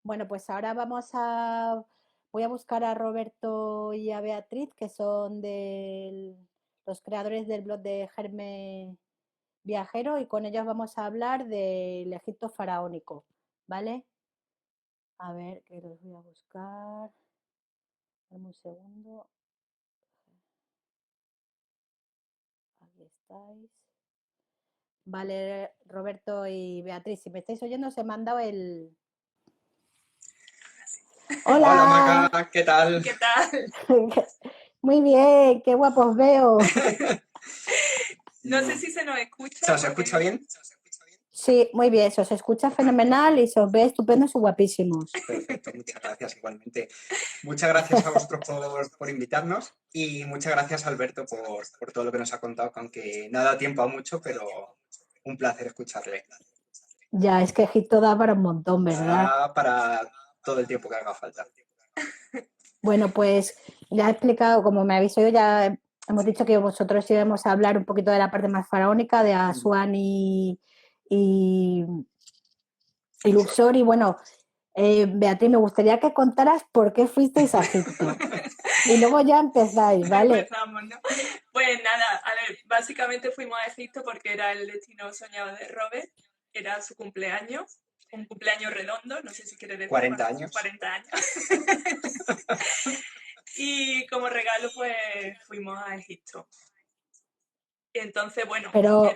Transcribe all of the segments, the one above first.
Bueno, pues ahora voy a buscar a Roberto y a Beatriz, que son los creadores del blog de Germe Viajero, y con ellos vamos a hablar del Egipto faraónico, ¿vale? A ver, que los voy a buscar. Dame un segundo. Aquí estáis. Vale, Roberto y Beatriz, si me estáis oyendo, os he mandado el... Hola ¡Hola! Maca, ¿qué tal? ¿Qué tal? Muy bien, qué guapos veo. No sé si se nos escucha. ¿Se os escucha bien? Sí, muy bien, se os escucha fenomenal y se os ve estupendos y guapísimos. Perfecto, muchas gracias igualmente. Muchas gracias a vosotros por invitarnos y muchas gracias Alberto por todo lo que nos ha contado, que aunque no ha dado tiempo a mucho, pero un placer escucharle. Ya, es que Egipto da para un montón, ¿verdad? Para todo el tiempo que haga falta. Bueno, pues ya he explicado, como me habéis oído, ya hemos dicho que vosotros íbamos a hablar un poquito de la parte más faraónica, de Asuán y, y Luxor. Y bueno, Beatriz, me gustaría que contaras por qué fuisteis a Egipto. Y luego ya empezáis, ¿vale? Empezamos, ¿no? Pues nada, a ver, básicamente fuimos a Egipto porque era el destino soñado de Robert, era su cumpleaños, un cumpleaños redondo, no sé si quieres decir 40 años. 40 años. Y como regalo, pues fuimos a Egipto. Y entonces, bueno, Pero,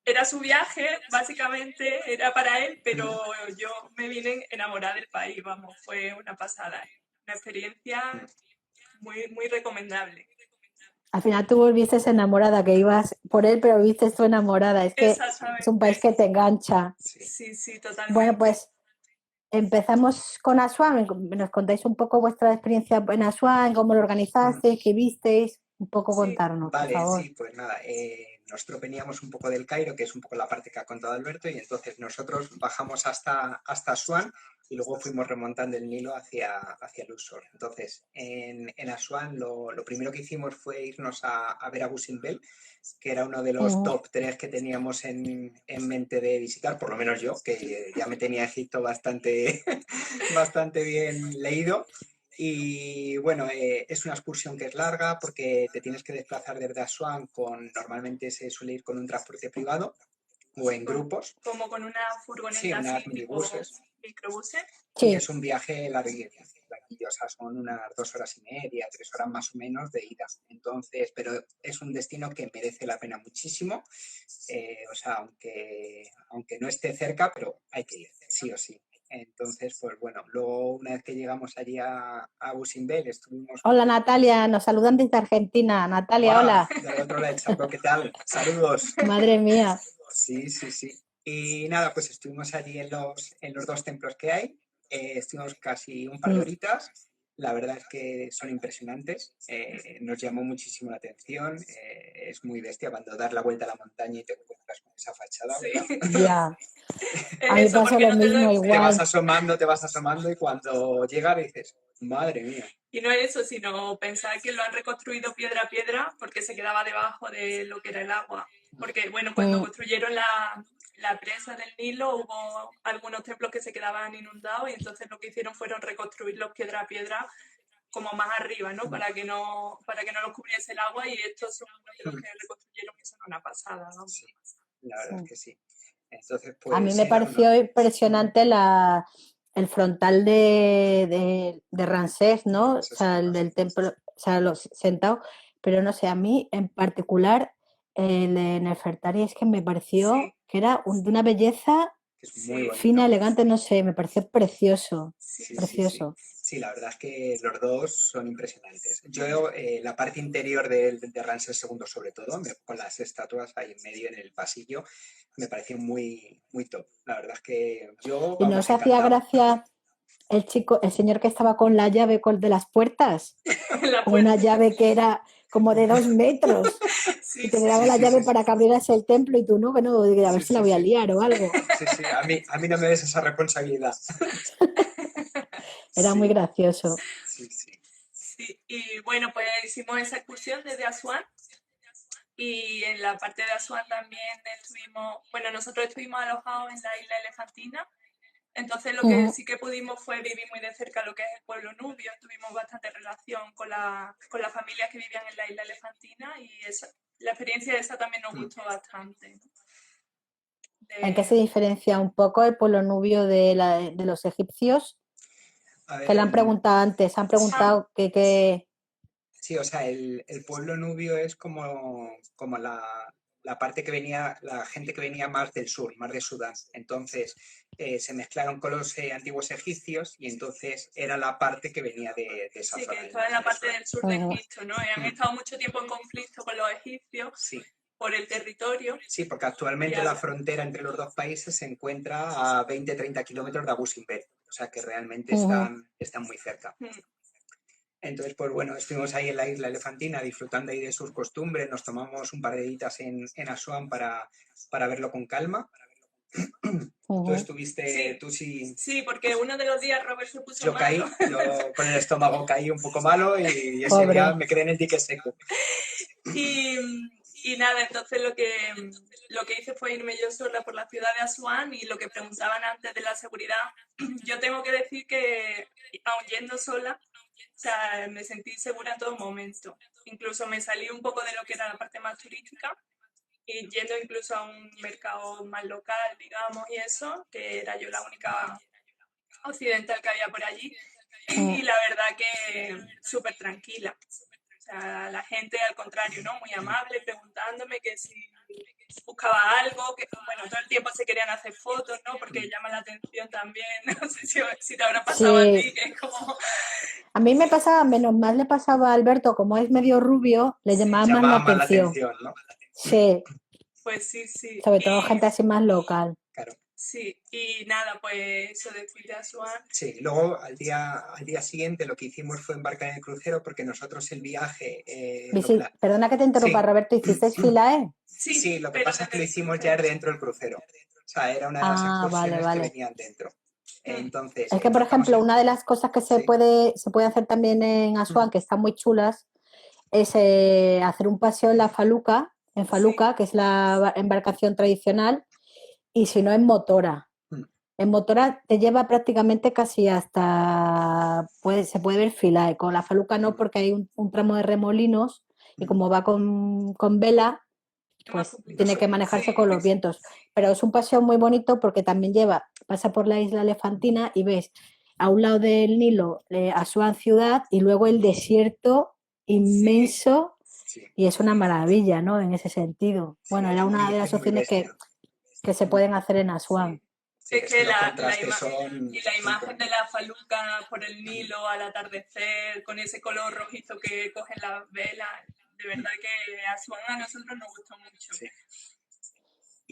era su viaje, básicamente era para él, pero yo me vine enamorada del país, vamos, fue una pasada, una experiencia muy, muy recomendable. al final tú volviste enamorada, que ibas por él, pero viste tú enamorada. Es que es un país Exactamente. que te engancha. Sí, sí, totalmente. Bueno, pues empezamos con Asuán. Nos contáis un poco vuestra experiencia en Asuán, cómo lo organizasteis, qué visteis, un poco Sí. contarnos, por Vale, favor. sí, pues nada, nosotros veníamos un poco del Cairo, que es un poco la parte que ha contado Alberto, y entonces nosotros bajamos hasta Asuán y luego fuimos remontando el Nilo hacia Luxor. Entonces, en Asuán lo primero que hicimos fue irnos a ver Abu Simbel, que era uno de los top 3 que teníamos en mente de visitar, por lo menos yo, que ya me tenía Egipto bastante, bastante bien leído. Y bueno, es una excursión que es larga porque te tienes que desplazar desde Asuán normalmente se suele ir con un transporte privado o en grupos. Como con una furgoneta, Sí, unas así, minibuses. microbuses. Y Sí, es un viaje larguísimo, o sea, son unas 2 horas y media, 3 horas más o menos de ida. Entonces, pero es un destino que merece la pena muchísimo. O sea, aunque no esté cerca, pero hay que ir, sí o sí. Entonces, pues bueno, luego una vez que llegamos allí a Busimbel, estuvimos... hola Natalia, nos saludan desde Argentina. Natalia, hola. Del otro lado del charco, ¿qué tal? Saludos. Madre mía. Sí, sí, sí. Y nada, pues estuvimos allí en los 2 templos que hay. Estuvimos casi un par de horitas. La verdad es que son impresionantes. Nos llamó muchísimo la atención. Es muy bestia cuando das la vuelta a la montaña y te encuentras con esa fachada, ¿verdad? Sí. Ya, Es a mí eso, pasó porque lo no te lo mismo, igual. te vas asomando y cuando llegas dices, madre mía. Y no es eso, sino pensar que lo han reconstruido piedra a piedra porque se quedaba debajo de lo que era el agua. Porque, bueno, cuando construyeron la presa del Nilo hubo algunos templos que se quedaban inundados y entonces lo que hicieron fueron reconstruirlos piedra a piedra como más arriba, ¿no? Para que no los cubriese el agua y estos son unos de los que reconstruyeron que son una pasada, ¿no? Sí, la verdad es que sí. Entonces, A mí pues me sí, no, no. pareció impresionante el frontal de Ramsés, ¿no? O sea, el del templo, o sea, los sentados, pero no sé, a mí en particular el de Nefertari es que me pareció Sí. que era de una belleza Es muy bonito. fina, elegante, no sé, me pareció precioso, Sí, precioso. Sí, la verdad es que los dos son impresionantes. Yo, la parte interior de Ramsés II, sobre todo, con las estatuas ahí en medio en el pasillo, me pareció muy, muy top. La verdad es que yo, ¿Y no vamos, os hacía encantado. gracia el señor que estaba con la llave de las puertas? La Con una puerta. llave que era como de 2 metros. Sí, Y te sí, daba la sí, llave sí, sí. para que abrieras el templo y tú no, que no, a ver Sí, si la sí, voy a sí. liar o algo. Sí, sí, a mí no me des esa responsabilidad. Era muy Sí, gracioso. sí, sí. Sí, y bueno, pues hicimos esa excursión desde Asuán y en la parte de Asuán también nosotros estuvimos alojados en la isla Elefantina Entonces lo que sí que pudimos fue vivir muy de cerca lo que es el pueblo nubio, tuvimos bastante relación con las familias que vivían en la isla Elefantina y la experiencia esa también nos gustó bastante. ¿En qué se diferencia un poco el pueblo nubio de los egipcios? A ver, Que le han preguntado antes, han preguntado que... Sí, o sea, el pueblo nubio es como la parte que venía, la gente que venía más del sur, más de Sudán. Entonces se mezclaron con los antiguos egipcios y entonces era la parte que venía de esa Sí, zona. que estaba en la parte del sur de Egipto, ¿no? Y han estado mucho tiempo en conflicto con los egipcios Sí. por el territorio. Sí, porque actualmente la frontera entre los dos países se encuentra a 20-30 kilómetros de Abu Simbel. O sea que realmente están muy cerca. Entonces, pues bueno, estuvimos ahí en la isla Elefantina disfrutando ahí de sus costumbres, nos tomamos un par de días en Asuán para verlo con calma. Tú estuviste, tú sí... Sí, porque uno de los días Robert se puso yo caí, malo. yo con el estómago caí un poco malo y ese día me quedé en el dique seco. Y nada, entonces lo que hice fue irme yo sola por la ciudad de Asuán y lo que preguntaban antes de la seguridad, yo tengo que decir que aun yendo sola, o sea, me sentí segura en todo momento. Incluso me salí un poco de lo que era la parte más turística y yendo incluso a un mercado más local, digamos, y eso, que era yo la única occidental que había por allí. Y la verdad que súper tranquila. O sea, la gente al contrario, ¿no? Muy amable, preguntándome que si buscaba algo, que bueno, todo el tiempo se querían hacer fotos, ¿no? Porque llama la atención también, no sé si te habrá pasado a ti, que es como... A mí me pasaba, menos mal le pasaba a Alberto, como es medio rubio, le llamaba más la atención. ¿no? Sí. Pues sí, sí. Sobre todo gente así más local. Claro. Sí, y nada, pues eso de ir a Asuán. Sí, luego al día siguiente lo que hicimos fue embarcar en el crucero porque nosotros el viaje... Perdona que te interrumpa, Roberto, ¿hicisteis Philae? Sí, lo que pasa es que lo hicimos ya dentro del crucero. O sea, era una de las excursiones que venían dentro. Entonces, es que, por ejemplo, una de las cosas que se puede hacer también en Asuán, que están muy chulas, es hacer un paseo en la Faluca, que es la embarcación tradicional, y si no, en motora. En motora te lleva prácticamente casi hasta... se puede ver Philae. Con la Faluca no, porque hay un tramo de remolinos y como va con vela, pues tiene que manejarse con los vientos. Pero es un paseo muy bonito porque también pasa por la isla Elefantina y ves a un lado del Nilo Asuán ciudad y luego el desierto inmenso y es una maravilla, ¿no? En ese sentido. Bueno, era una de las opciones que se pueden hacer en Asuán. Es que la imagen de la Faluca por el Nilo al atardecer, con ese color rojizo que cogen las velas, de verdad que Asuán a nosotros nos gustó mucho. Sí.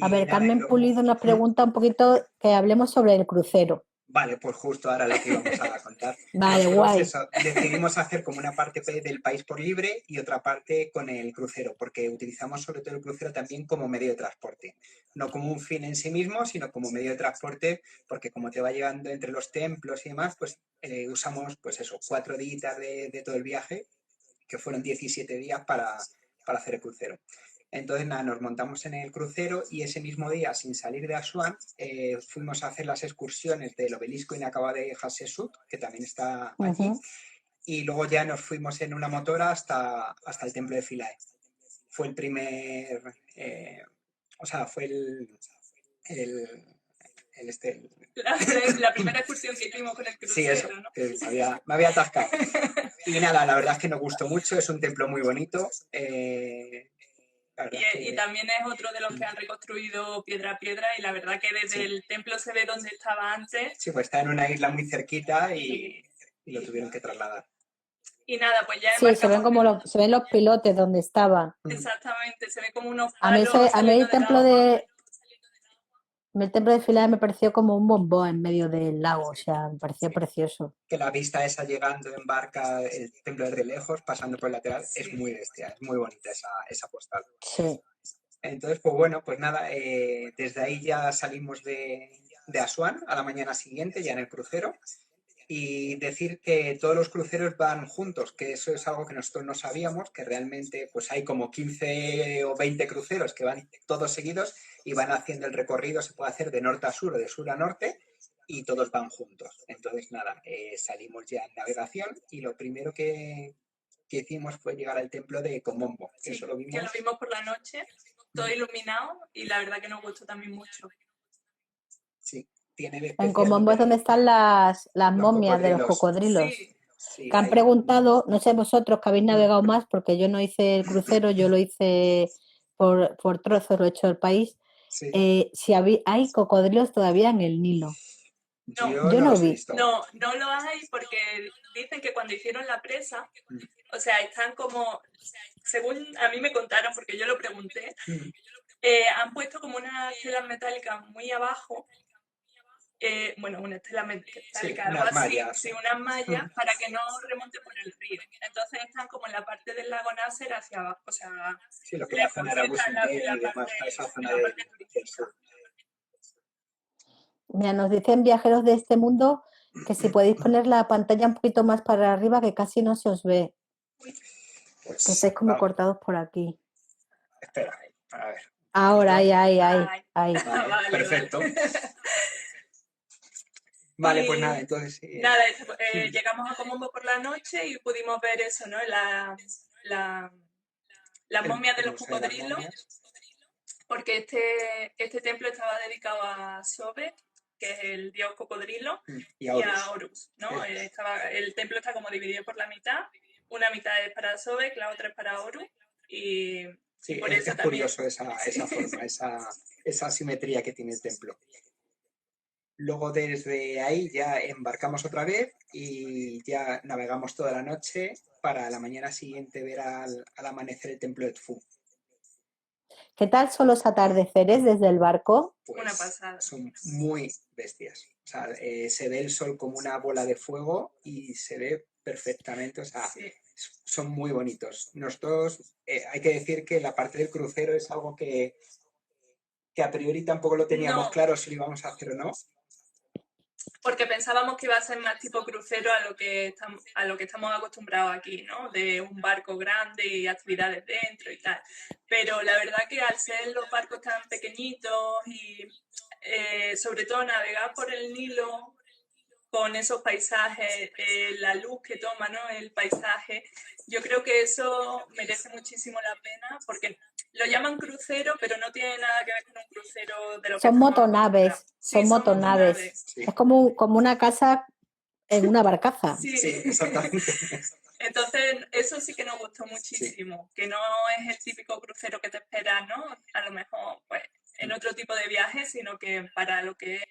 A ver, Carmen Pulido nos pregunta un poquito que hablemos sobre el crucero. Vale, pues justo ahora lo que íbamos a contar. Vale, guay. Decidimos hacer como una parte del país por libre y otra parte con el crucero, porque utilizamos sobre todo el crucero también como medio de transporte. No como un fin en sí mismo, sino como medio de transporte, porque como te va llevando entre los templos y demás, pues usamos pues eso, 4 días de todo el viaje, que fueron 17 días para hacer el crucero. Entonces, nada, nos montamos en el crucero y ese mismo día, sin salir de Asuán, fuimos a hacer las excursiones del obelisco inacabado de Hatshepsut, que también está allí, y luego ya nos fuimos en una motora hasta el templo de Philae. Fue el primer... fue la primera excursión que hicimos con el crucero, sí, eso, ¿no? Me había atascado. Y nada, la verdad es que nos gustó mucho, es un templo muy bonito. Y también es otro de los que han reconstruido piedra a piedra y la verdad que desde el templo se ve donde estaba antes. Sí, pues está en una isla muy cerquita y lo tuvieron que trasladar. Y nada, pues ya sí, se ven los pilotes donde estaban. Exactamente, se ve como unos palos. A mí el templo de Philae me pareció como un bombón en medio del lago, o sea, me pareció precioso. Que la vista esa llegando en barca, el templo desde lejos, pasando por el lateral, es muy bestia, es muy bonita esa postal. Sí. Entonces, pues bueno, pues nada, desde ahí ya salimos de Asuán a la mañana siguiente, ya en el crucero. Y decir que todos los cruceros van juntos, que eso es algo que nosotros no sabíamos, que realmente pues hay como 15 o 20 cruceros que van todos seguidos y van haciendo el recorrido, se puede hacer de norte a sur o de sur a norte, y todos van juntos. Entonces, nada, salimos ya en navegación y lo primero que hicimos fue llegar al templo de Komombo. Sí, Eso lo que vimos. lo vimos por la noche, todo iluminado, y la verdad que nos gustó también mucho. Sí, tiene de En especial Komombo es donde están las los momias de los cocodrilos. cocodrilos. Sí, Sí, Que han ahí. preguntado, no sé vosotros que habéis navegado más, porque yo no hice el crucero, yo lo hice por trozos, lo he hecho el país, Sí. si hay cocodrilos todavía en el Nilo. no, Yo Yo no no los he vi. visto. no, no lo hay porque dicen que cuando hicieron la presa, o sea, están como, según a mí me contaron, porque yo lo pregunté, han puesto como unas telas metálicas muy abajo, bueno, una estela metálica, algo unas así, mallas. sí, unas mallas para que no remonte por el río. Entonces están como en la parte del lago Nasser hacia abajo, o sea, Sí, lo que es la zona de está Abu en la y demás, parte, toda esa zona en la del parte turística. sur. Mira, nos dicen viajeros de este mundo que si podéis poner la pantalla un poquito más para arriba, que casi no se os ve, Pues, que estáis como vale, cortados por aquí. espera, a ver. Ahora, ahí. Ay, Vale, vale, perfecto. vale. Vale, Y pues nada, entonces... nada, llegamos a Komombo por la noche y pudimos ver eso, ¿no? Las momias de el los Museo de las cocodrilos, Momias. porque este templo estaba dedicado a Sobek, que es el dios cocodrilo, Y y a Horus, ¿no? Eh. El templo está como dividido por la mitad, una mitad es para Sobek, la otra es para Horus, y Sí, por es eso también... curioso esa forma, esa simetría que tiene el templo. Luego desde ahí ya embarcamos otra vez y ya navegamos toda la noche para la mañana siguiente ver al amanecer el templo de Tfu. ¿Qué tal son los atardeceres desde el barco? Pues Una pasada. son muy bestias. O sea, se ve el sol como una bola de fuego y se ve perfectamente. O sea, Sí. son muy bonitos. Nosotros, hay que decir que la parte del crucero es algo que a priori tampoco lo teníamos claro si lo íbamos a hacer o no. Porque pensábamos que iba a ser más tipo crucero a lo que estamos acostumbrados aquí, ¿no? De un barco grande y actividades dentro y tal. Pero la verdad que al ser los barcos tan pequeñitos y sobre todo navegar por el Nilo con esos paisajes, la luz que toma, ¿no? El paisaje, yo creo que eso merece muchísimo la pena porque lo llaman crucero, pero no tiene nada que ver con un crucero de lo que Son estamos motonaves, acostumbrados. Sí, son motonaves. Sí. Es como una casa en una barcaza. Sí, exactamente. Entonces, eso sí que nos gustó muchísimo, que no es el típico crucero que te espera, ¿no? A lo mejor, pues, en otro tipo de viaje, sino que para lo que es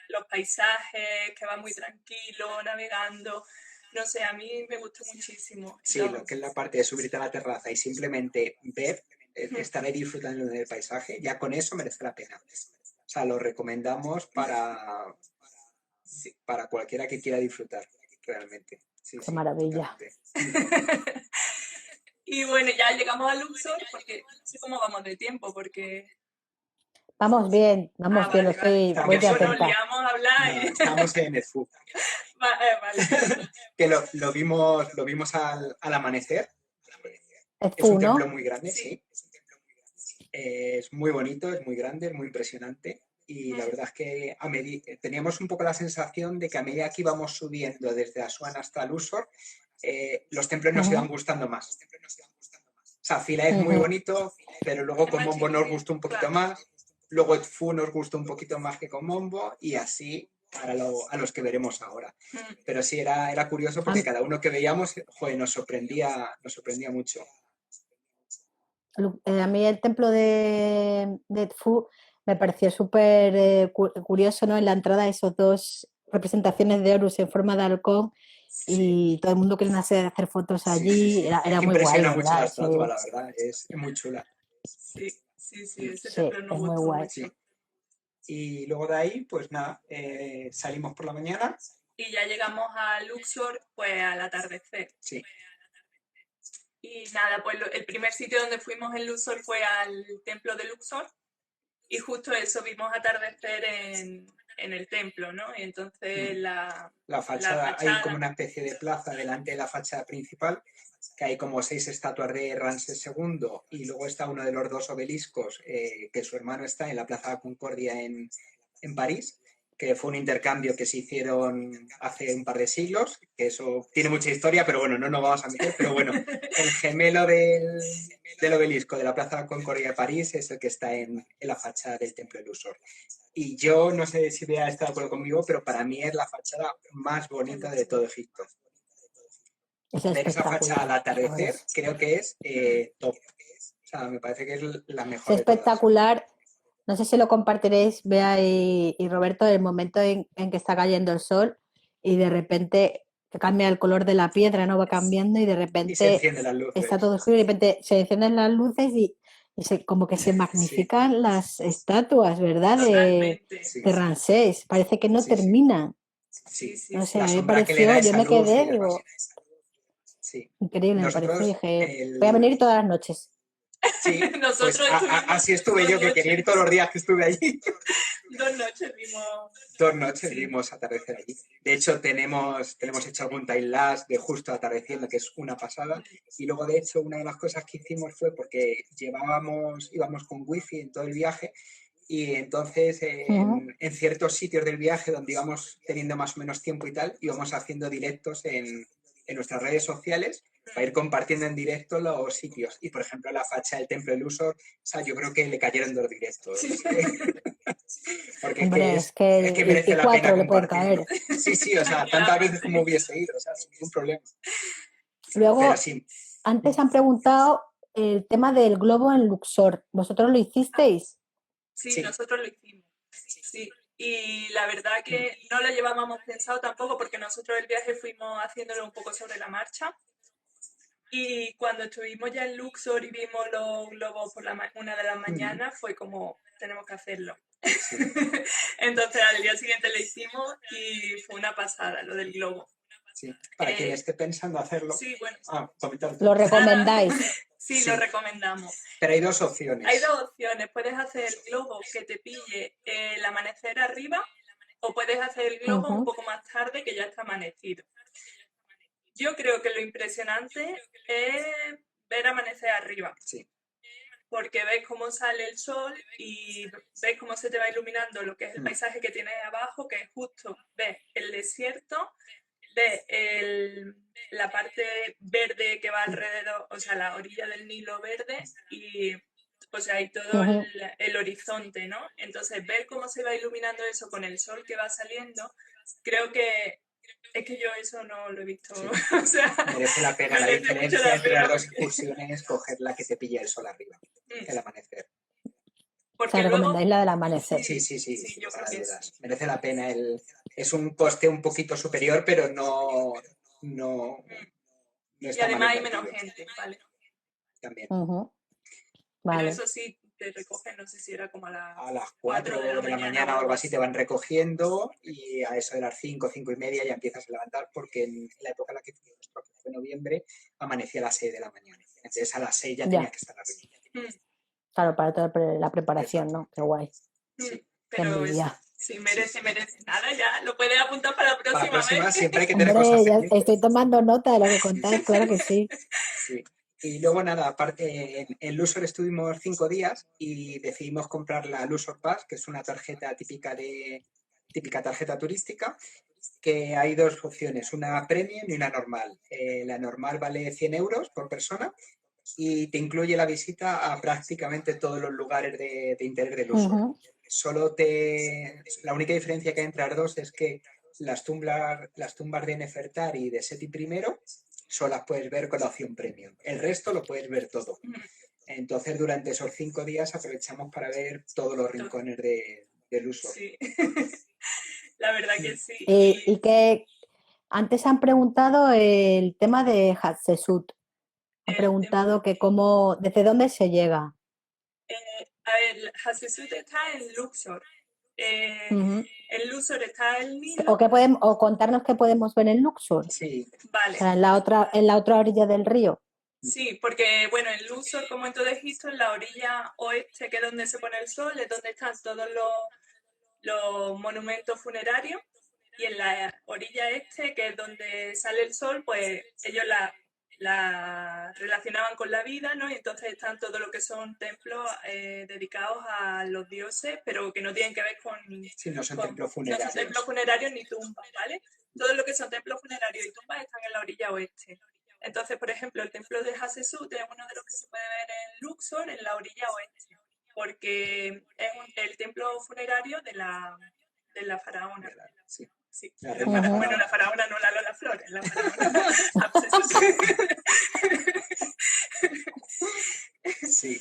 los paisajes, que va muy tranquilo, navegando, no sé, a mí me gustó muchísimo. Sí, lo que es la parte de subirte a la terraza y simplemente ver, estar ahí disfrutando del paisaje, ya con eso merece la pena. O sea, lo recomendamos para cualquiera que quiera disfrutar, realmente. Sí, Qué maravilla. Y bueno, ya llegamos a Luxor, porque no sé cómo vamos de tiempo, porque... Vamos bien, vale, lo estoy, vale. voy de Nos atenta. liamos a hablar. No, estamos en el FU. Vale. Que lo vimos al amanecer. Es Es un Fu, templo ¿no? muy grande, sí. Es muy bonito, es muy grande, es muy impresionante. Y la verdad es que teníamos un poco la sensación de que a medida que íbamos subiendo desde Asuán hasta Luxor, los templos nos iban gustando más. O sea, Fila es muy bonito, pero luego con Mombo nos gustó un poquito más. Luego Edfu nos gustó un poquito más que con Mombo y así a los que veremos ahora. Pero sí, era curioso porque cada uno que veíamos, joder, nos sorprendía mucho. A mí el templo de Tfu me pareció súper curioso, ¿no? En la entrada esos dos representaciones de Horus en forma de halcón y todo el mundo quería hacer fotos allí. Sí. Era muy guay, Impresiona mucho la ¿verdad? estatua, la verdad. Es muy chula. Sí, ese templo nos es muy gustó guay. mucho. Sí. Y luego de ahí, pues nada, salimos por la mañana. Y ya llegamos a Luxor, pues al atardecer. Sí. Y nada, pues el primer sitio donde fuimos en Luxor fue al templo de Luxor y justo eso, vimos atardecer en el templo, ¿no? Y entonces la fachada, hay como una especie de plaza delante de la fachada principal, que hay como 6 estatuas de Ramsés II y luego está uno de los 2 obeliscos, que su hermano está en la Plaza de la Concordia en París. que fue un intercambio que se hicieron hace un par de siglos, que eso tiene mucha historia, pero bueno, no nos vamos a meter, pero bueno, el gemelo del obelisco de la Plaza Concordia de París es el que está en la fachada del Templo de Luxor. Y yo no sé si Bea está de acuerdo conmigo, pero para mí es la fachada más bonita de todo Egipto. Es Ver esa fachada al espectacular. atardecer creo que es top. O sea, me parece que es la Es mejor de todas. espectacular. No sé si lo compartiréis, Bea y Roberto, el momento en que está cayendo el sol y de repente cambia el color de la piedra, no va cambiando y de Y se repente encienden las luces. está todo oscuro y de repente se encienden las luces y como que se magnifican las estatuas, ¿verdad? Totalmente. Sí, De Ramsés. Parece que no Sí, sí. termina. Sí, Sí, No sí. sé, la a mí me sombra que le da pareció, yo esa me luz y quedé, demás. digo, Sí. increíble, me pareció, Nosotros, dije, voy a venir todas las noches. sí, pues Nosotros estuvimos así estuve 2 yo, que quería ir noches. todos los días que estuve allí. 2 noches vimos. 2 noches Sí. vimos atardecer allí. De hecho, tenemos hecho algún time lapse de justo atardeciendo, que es una pasada. Y luego, de hecho, una de las cosas que hicimos fue porque íbamos con wifi en todo el viaje. Y entonces, en ciertos sitios del viaje donde íbamos teniendo más o menos tiempo y tal, íbamos haciendo directos en nuestras redes sociales para ir compartiendo en directo los sitios. Y, por ejemplo, la facha del Templo de Luxor, o sea, yo creo que le cayeron 2 directos. Sí. Porque Hombre, es que merece y la pena 4 le pueden compartirlo. caer. Sí, o sea, tantas veces como hubiese ido, o sea, sin ningún problema. Luego, Pero sí, antes han preguntado el tema del globo en Luxor. ¿Vosotros lo hicisteis? Sí, Sí. nosotros lo hicimos. Sí. Y la verdad que no lo llevábamos pensado tampoco porque nosotros el viaje fuimos haciéndolo un poco sobre la marcha. Y cuando estuvimos ya en Luxor y vimos los globos por 1 de la mañana, fue como, tenemos que hacerlo. Sí. Entonces al día siguiente lo hicimos y fue una pasada lo del globo. Sí. Para quien esté pensando hacerlo. Sí, bueno. Comentar. ¿Lo recomendáis? Sí, lo recomendamos. Pero hay 2 opciones. Hay 2 opciones. Puedes hacer el globo que te pille el amanecer arriba o puedes hacer el globo un poco más tarde que ya está amanecido. Yo creo que lo impresionante es ver amanecer arriba. Sí. Porque ves cómo sale el sol y ves cómo se te va iluminando lo que es el paisaje que tienes abajo, que es justo, ves el desierto, ves la parte verde que va alrededor, o sea, la orilla del Nilo verde y, o sea, hay todo el horizonte, ¿no? Entonces, ver cómo se va iluminando eso con el sol que va saliendo, creo que es que yo eso no lo he visto. Sí. O sea, merece la pena. La merece mucho diferencia la entre pena las 2 porque- excursiones es coger la que te pilla el sol arriba, el amanecer. O Porque sea, luego, recomendáis la del amanecer. Sí, sí, yo para creo que dudas. sí. Merece la pena. Es un coste un poquito superior, pero no Y está mal además hay menos invertido. gente, ¿vale? También. Ujú. Pero Vale. eso sí, te recogen, no sé si era como A las 4 4 de la mañana o algo así te van recogiendo y a eso de las 5, 5 y media ya empiezas a levantar porque en la época en la que fuimos, creo que fue noviembre, amanecía a las 6 de la mañana. Entonces a las 6 ya tenías que estar arriba. Claro, para toda la preparación, ¿no? Qué guay. Sí. Qué Pero envidia. sí, merece. Nada, ya, lo puedes apuntar para la Para la próxima próxima vez. siempre hay que tener Hombre, cosas ya pendientes. estoy tomando nota de lo que contáis, claro que sí. Sí. Y luego nada, aparte en Luxor estuvimos 5 días y decidimos comprar la Luxor Pass, que es una tarjeta típica tarjeta turística, que hay 2 opciones, una premium y una normal. La normal vale 100 euros por persona y te incluye la visita a prácticamente todos los lugares de interés de Luxor. La única diferencia que hay entre las 2 es que las tumbas de Nefertari y de Seti I solo las puedes ver con la opción premium. El resto lo puedes ver todo. Entonces, durante esos 5 días aprovechamos para ver todos los rincones de Luxor. Sí, la verdad que sí. Y que antes han preguntado el tema de Hatshepsut. Han preguntado que desde dónde se llega. A ver, Hatshepsut está en Luxor. En Luxor está el Nilo. O contarnos qué podemos ver en Luxor. Sí. Vale. O sea, en la otra orilla del río. Sí, porque bueno, en Luxor, como en todo Egipto, en la orilla oeste, que es donde se pone el sol, es donde están todos los monumentos funerarios, y en la orilla este, que es donde sale el sol, pues ellos la relacionaban con la vida, ¿no? Y entonces están todo lo que son templos dedicados a los dioses, pero que no tienen que ver con... Sí, no son con- templos no son funerarios. templos funerarios ni tumbas, ¿vale? Todo lo que son templos funerarios y tumbas están en la orilla oeste. Entonces, por ejemplo, el templo de Hatshepsut es uno de los que se puede ver en Luxor, en la orilla oeste, porque es el templo funerario de la faraona. Sí. Sí, La de reina Ujú. bueno, la faraona no la Lola Flores, la faraona Hatshepsut. Sí.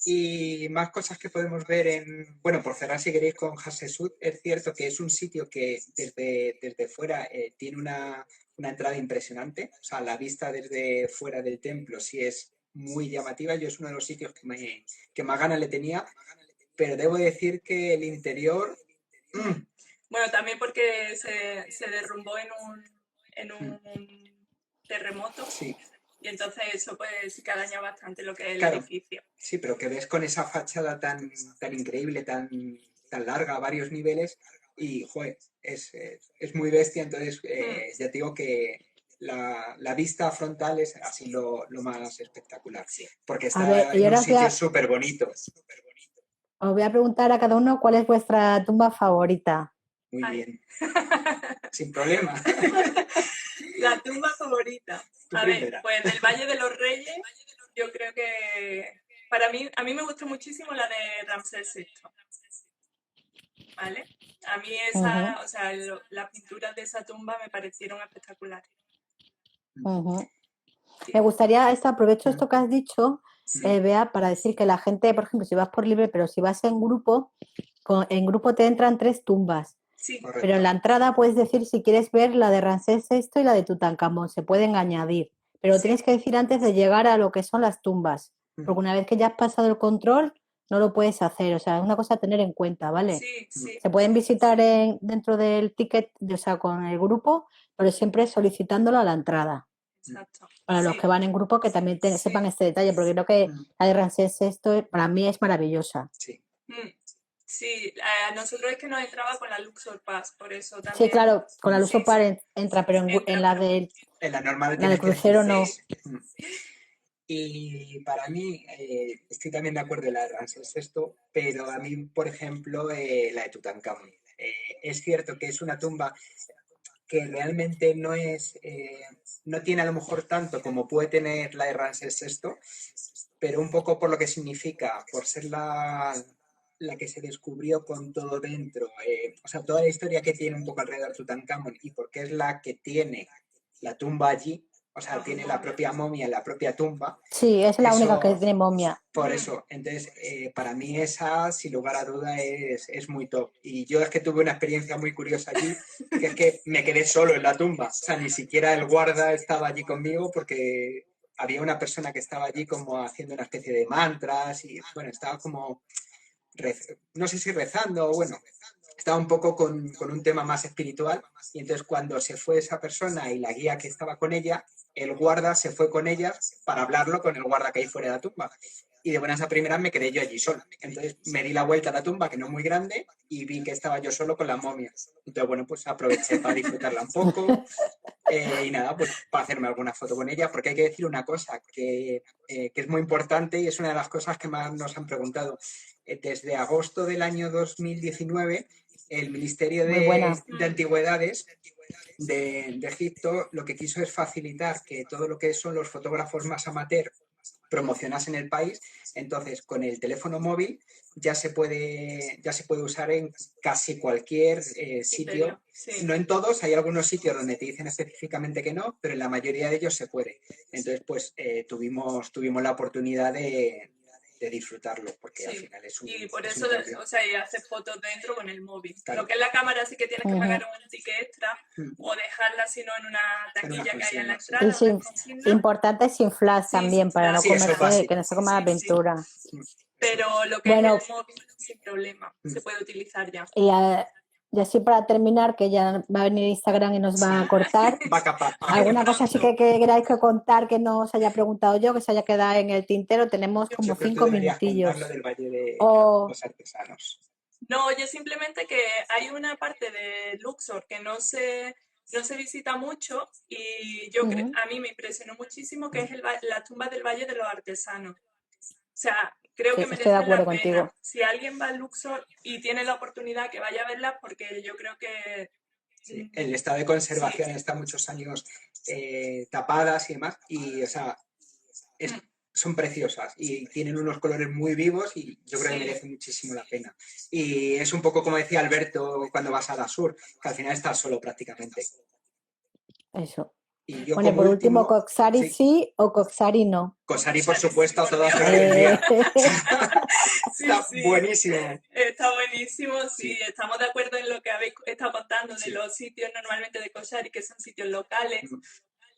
Y más cosas que podemos ver en... Bueno, por cerrar, si queréis, con Hatshepsut, es cierto que es un sitio que desde fuera tiene una entrada impresionante. O sea, la vista desde fuera del templo sí es muy llamativa. Yo es uno de los sitios que más ganas le tenía, pero debo decir que el interior... Bueno, también porque se derrumbó en un terremoto Sí, y entonces eso pues sí que ha dañado bastante lo que es el claro. edificio. Sí, pero que ves con esa fachada tan increíble, tan larga, a varios niveles, y joder, es muy bestia. Entonces, ya te digo que la vista frontal es así lo más espectacular, Sí. porque A ver, está y en un ahora sitio súper bonito. os voy a preguntar a cada uno cuál es vuestra tumba favorita. Muy Ay. bien, sin problema. La tumba favorita. Tu A ver, primera. pues del Valle de los Reyes, yo creo que a mí me gusta muchísimo la de Ramsés VI. ¿Vale? A mí esa, Ujú, o sea, las pinturas de esa tumba me parecieron espectaculares. ujú. Sí. Me gustaría, aprovecho esto que has dicho, Sí. Bea, para decir que la gente, por ejemplo, si vas por libre, pero si vas en grupo, en grupo te entran 3 tumbas. Sí, Correcto. Pero en la entrada puedes decir si quieres ver la de Ramsés VI y la de Tutankamón, se pueden añadir. Pero Sí. tienes que decir antes de llegar a lo que son las tumbas, porque una vez que ya has pasado el control, no lo puedes hacer. O sea, es una cosa a tener en cuenta, ¿vale? Sí, sí. Se pueden visitar dentro del ticket, o sea, con el grupo, pero siempre solicitándolo a la entrada. Exacto. Para los Sí. que van en grupo que también Sí. sepan este detalle, porque creo que la de Ramsés esto para mí es maravillosa. Sí. Sí, a nosotros es que nos entraba con la Luxor Pass, por eso también. Sí, claro, con la luz Sí, par entra, pero entra, en la pero- del En la normal la tienes del que crucero decir no. Sí. Y para mí, estoy también de acuerdo en la de Ramsés VI, pero a mí, por ejemplo, la de Tutankamón. Es cierto que es una tumba que realmente no tiene a lo mejor tanto como puede tener la de Ramsés VI, pero un poco por lo que significa, por ser la que se descubrió con todo dentro, o sea, toda la historia que tiene un poco alrededor de Tutankamón y porque es la que tiene la tumba allí, o sea, tiene la propia momia en la propia tumba. Sí, es la única que Eso, tiene momia. por eso, entonces, para mí esa, sin lugar a duda, es muy top. Y yo es que tuve una experiencia muy curiosa allí, que es que me quedé solo en la tumba. O sea, ni siquiera el guarda estaba allí conmigo porque había una persona que estaba allí como haciendo una especie de mantras y, bueno, estaba como, no sé si rezando o, bueno, estaba un poco con un tema más espiritual. Y entonces cuando se fue esa persona y la guía que estaba con ella, el guarda se fue con ella para hablarlo con el guarda que hay fuera de la tumba. Y de buenas a primeras me quedé yo allí solo. Entonces me di la vuelta a la tumba, que no es muy grande, y vi que estaba yo solo con la momia. Entonces, bueno, pues aproveché para disfrutarla un poco. Y nada, pues para hacerme alguna foto con ella, porque hay que decir una cosa que es muy importante y es una de las cosas que más nos han preguntado. Desde agosto del año 2019, el Ministerio Muy buena. de Antigüedades de Egipto lo que quiso es facilitar que todo lo que son los fotógrafos más amateur promocionasen el país. Entonces, con el teléfono móvil ya se puede usar en casi cualquier sitio. Sí. No en todos, hay algunos sitios donde te dicen específicamente que no, pero en la mayoría de ellos se puede. Entonces, pues tuvimos la oportunidad de disfrutarlo, porque al final es un... Y por es eso, un cambio. o sea, y haces fotos dentro con el móvil. Claro. Lo que es la cámara sí que tienes que Ujú. pagar un ticket extra o dejarla, si no, en una taquilla que hay en la entrada. Y sin, importante sin flash Sí, también, sin para flash. no Sí, eso es comerse, básico. que no se coma la Sí, sí. pintura. Pero lo que Bueno, es el móvil, sin problema, se puede utilizar ya. Y así para terminar, que ya va a venir Instagram y nos va a cortar. Va a capar. ¿Alguna cosa así que queráis que contar que no os haya preguntado yo, que se haya quedado en el tintero? Tenemos como Yo creo que 5 deberías minutillos. contar lo del Valle de O los Artesanos. No, yo simplemente que hay una parte de Luxor que no sé no se visita mucho y yo Ujú. a mí me impresionó muchísimo, que es la tumba del Valle de los Artesanos. O sea, creo Sí, que estoy de merece acuerdo la pena. contigo. Si alguien va a Luxor y tiene la oportunidad, que vaya a verla, porque yo creo que Sí, el estado de conservación está muchos años tapadas y demás, y o sea, son preciosas y tienen unos colores muy vivos y yo creo que merece muchísimo la pena. Y es un poco como decía Alberto cuando vas a la sur, que al final estás solo prácticamente. Eso. Y yo Bueno, y como por último, último, Coxari sí o Coxari no. Coxari, por supuesto, a por toda Dios. hora del día. Sí, Está sí. buenísimo. Está buenísimo, sí. Sí. Estamos de acuerdo en lo que habéis estado contando de Sí. los sitios normalmente de Coxari, que son sitios locales.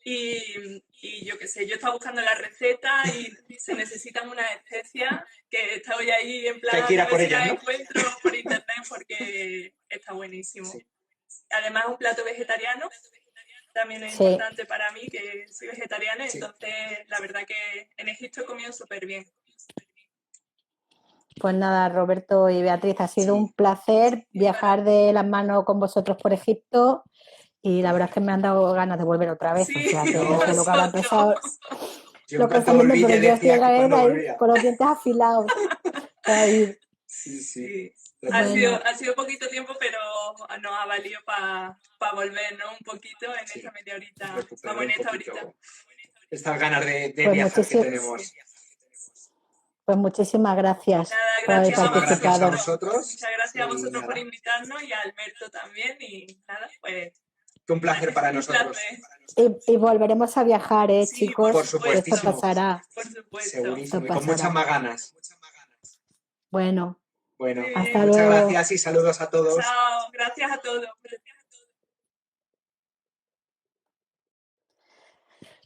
Y yo qué sé, yo estaba buscando la receta y se necesitan unas especias que estoy ahí en Que hay plan que ir a a por ver si ellas, las ¿no? encuentro por internet porque está buenísimo. Sí. Además, un plato vegetariano también es Sí. importante para mí, que soy vegetariana, Sí. entonces la verdad que en Egipto he comido súper bien. Pues nada, Roberto y Beatriz, ha sido Sí. un placer viajar de las manos con vosotros por Egipto y la verdad es que me han dado ganas de volver otra vez. Sí, O sea, que y no sé lo que habrá empezado, nosotros. Yo lo en que cuanto están viendo, volví pero ya yo estoy decía que cuando ahí volvía. con los dientes afilados para ir. Sí, sí. Sí. Bueno. Ha sido poquito tiempo, pero nos ha valido para volver, ¿no? Un poquito en Sí. esta media horita, Recuperar vamos en un esta poquito horita. estas ganas de Pues viajar que tenemos. Pues muchísimas gracias Nada, por haber gracias a Muchísimas gracias a participado. vosotros. Muchas gracias a Y vosotros por nada, invitarnos y a Alberto también. Y nada, pues que un placer para un nosotros. placer. Y volveremos a viajar, Sí, chicos. Por Que esto supuestísimo. pasará. Por supuesto. Segurísimo. Esto Y con pasará. muchas más ganas. Bueno, Bueno, Muy hasta bien. muchas luego. gracias y saludos a todos. Chao, gracias a todos.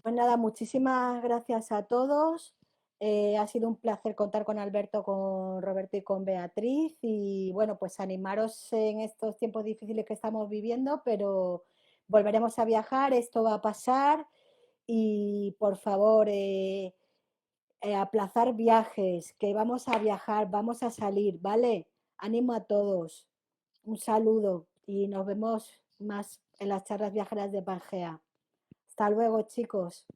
Pues nada, muchísimas gracias a todos. Ha sido un placer contar con Alberto, con Roberto y con Beatriz. Y bueno, pues animaros en estos tiempos difíciles que estamos viviendo, pero volveremos a viajar, esto va a pasar. Y por favor, aplazar viajes, que vamos a viajar, vamos a salir, ¿vale? Ánimo a todos. Un saludo y nos vemos más en las charlas viajeras de Pangea. Hasta luego, chicos.